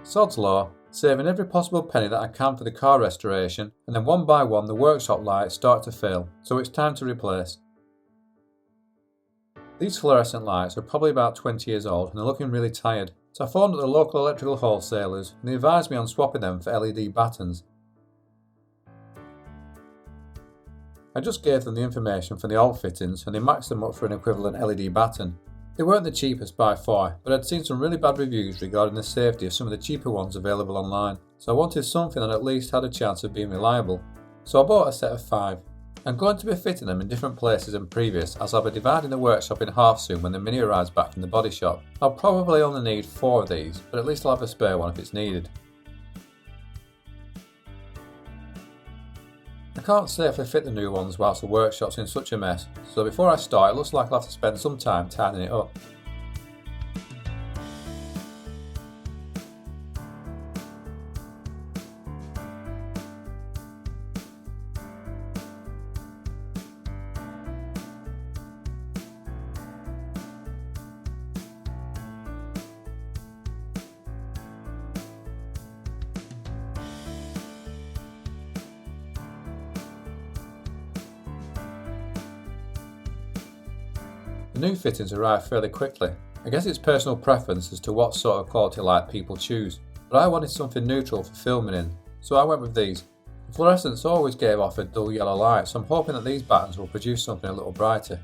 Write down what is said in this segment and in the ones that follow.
Sod's law, saving every possible penny that I can for the car restoration, and then one by one the workshop lights start to fail, so it's time to replace. These fluorescent lights are probably about 20 years old and they're looking really tired, so I phoned up the local electrical wholesalers and they advised me on swapping them for LED battens. I just gave them the information from the old fittings and they matched them up for an equivalent LED batten. They weren't the cheapest by far, but I'd seen some really bad reviews regarding the safety of some of the cheaper ones available online, so I wanted something that at least had a chance of being reliable. So I bought a set of 5. I'm going to be fitting them in different places than previous, as I'll be dividing the workshop in half soon when the Mini arrives back from the body shop. I'll probably only need 4 of these, but at least I'll have a spare one if it's needed. I can't safely fit the new ones whilst the workshop's in such a mess, so before I start it looks like I'll have to spend some time tidying it up. The new fittings arrive fairly quickly. I guess it's personal preference as to what sort of quality light people choose, but I wanted something neutral for filming in, so I went with these. The fluorescents always gave off a dull yellow light, so I'm hoping that these battens will produce something a little brighter.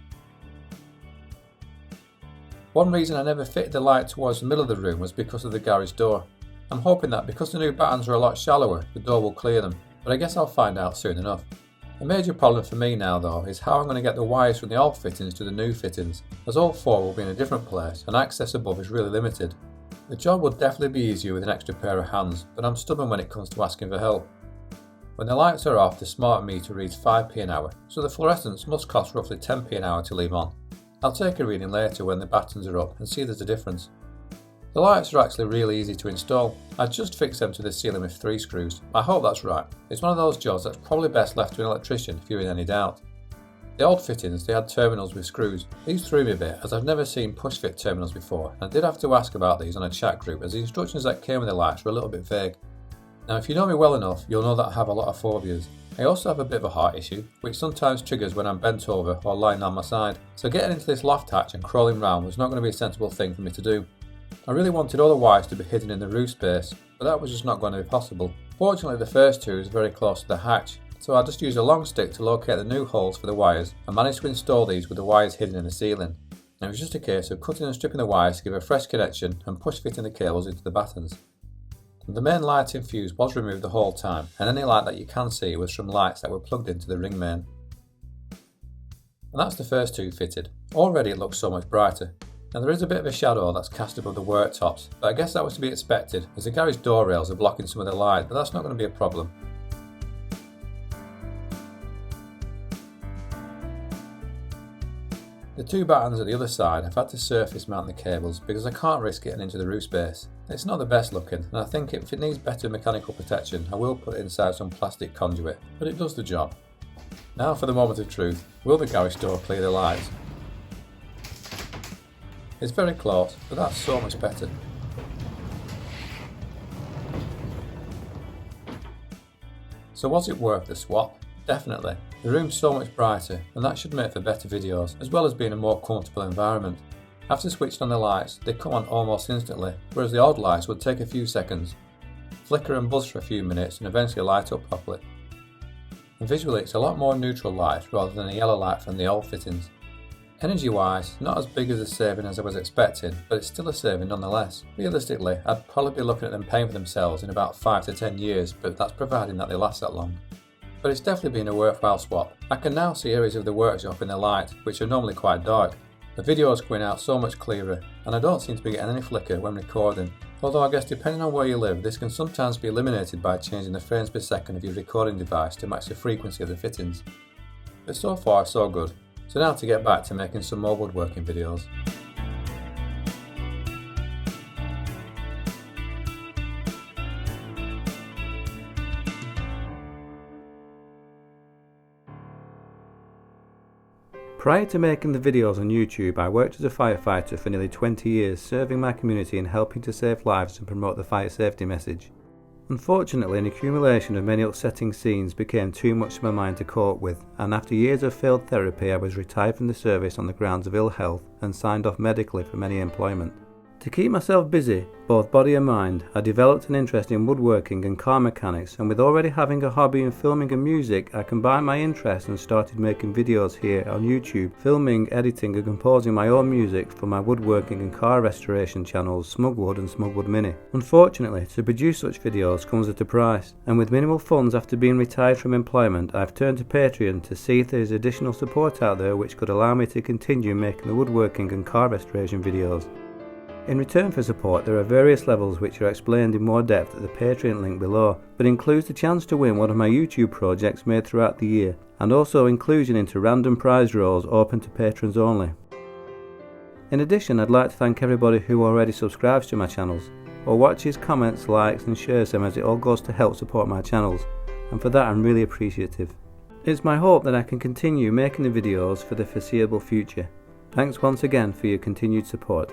One reason I never fitted the light towards the middle of the room was because of the garage door. I'm hoping that because the new battens are a lot shallower, the door will clear them, but I guess I'll find out soon enough. A major problem for me now though is how I'm going to get the wires from the old fittings to the new fittings, as all 4 will be in a different place and access above is really limited. The job would definitely be easier with an extra pair of hands, but I'm stubborn when it comes to asking for help. When the lights are off, the smart meter reads 5p an hour, so the fluorescents must cost roughly 10p an hour to leave on. I'll take a reading later when the battens are up and see there's a difference. The lights are actually really easy to install. I just fixed them to the ceiling with 3 screws. I hope that's right. It's one of those jobs that's probably best left to an electrician if you're in any doubt. The old fittings, they had terminals with screws. These threw me a bit as I've never seen push fit terminals before, and I did have to ask about these on a chat group as the instructions that came with the lights were a little bit vague. Now if you know me well enough, you'll know that I have a lot of phobias. I also have a bit of a heart issue, which sometimes triggers when I'm bent over or lying on my side, so getting into this loft hatch and crawling round was not going to be a sensible thing for me to do. I really wanted all the wires to be hidden in the roof space, but that was just not going to be possible. Fortunately the first 2 is very close to the hatch, so I just used a long stick to locate the new holes for the wires and managed to install these with the wires hidden in the ceiling. And it was just a case of cutting and stripping the wires to give a fresh connection and push fitting the cables into the battens. The main lighting fuse was removed the whole time, and any light that you can see was from lights that were plugged into the ring main. And that's the first 2 fitted. Already it looks so much brighter. Now there is a bit of a shadow that's cast above the worktops, but I guess that was to be expected as the garage door rails are blocking some of the light, but that's not going to be a problem. The 2 battens at the other side I've had to surface mount the cables because I can't risk getting into the roof space. It's not the best looking, and I think if it needs better mechanical protection I will put it inside some plastic conduit, but it does the job. Now for the moment of truth, will the garage door clear the lights? It's very close, but that's so much better. So was it worth the swap? Definitely. The room's so much brighter, and that should make for better videos, as well as being a more comfortable environment. After switching on the lights, they come on almost instantly, whereas the old lights would take a few seconds, flicker and buzz for a few minutes and eventually light up properly. And visually it's a lot more neutral light rather than a yellow light from the old fittings. Energy wise, not as big as a saving as I was expecting, but it's still a saving nonetheless. Realistically, I'd probably be looking at them paying for themselves in about 5 to 10 years, but that's providing that they last that long. But it's definitely been a worthwhile swap. I can now see areas of the workshop in the light, which are normally quite dark. The video is going out so much clearer, and I don't seem to be getting any flicker when recording. Although I guess depending on where you live, this can sometimes be eliminated by changing the frames per second of your recording device to match the frequency of the fittings. But so far so good. So now to get back to making some more woodworking videos. Prior to making the videos on YouTube, I worked as a firefighter for nearly 20 years, serving my community and helping to save lives and promote the fire safety message. Unfortunately, an accumulation of many upsetting scenes became too much for my mind to cope with, and after years of failed therapy I was retired from the service on the grounds of ill health and signed off medically from any employment. To keep myself busy, both body and mind, I developed an interest in woodworking and car mechanics, and with already having a hobby in filming and music, I combined my interests and started making videos here on YouTube, filming, editing and composing my own music for my woodworking and car restoration channels Smugwood and Smugwoodmini. Unfortunately, to produce such videos comes at a price, and with minimal funds after being retired from employment, I've turned to Patreon to see if there is additional support out there which could allow me to continue making the woodworking and car restoration videos. In return for support, there are various levels which are explained in more depth at the Patreon link below, but includes the chance to win one of my YouTube projects made throughout the year, and also inclusion into random prize draws open to patrons only. In addition, I'd like to thank everybody who already subscribes to my channels, or watches, comments, likes and shares them, as it all goes to help support my channels, and for that I'm really appreciative. It's my hope that I can continue making the videos for the foreseeable future. Thanks once again for your continued support.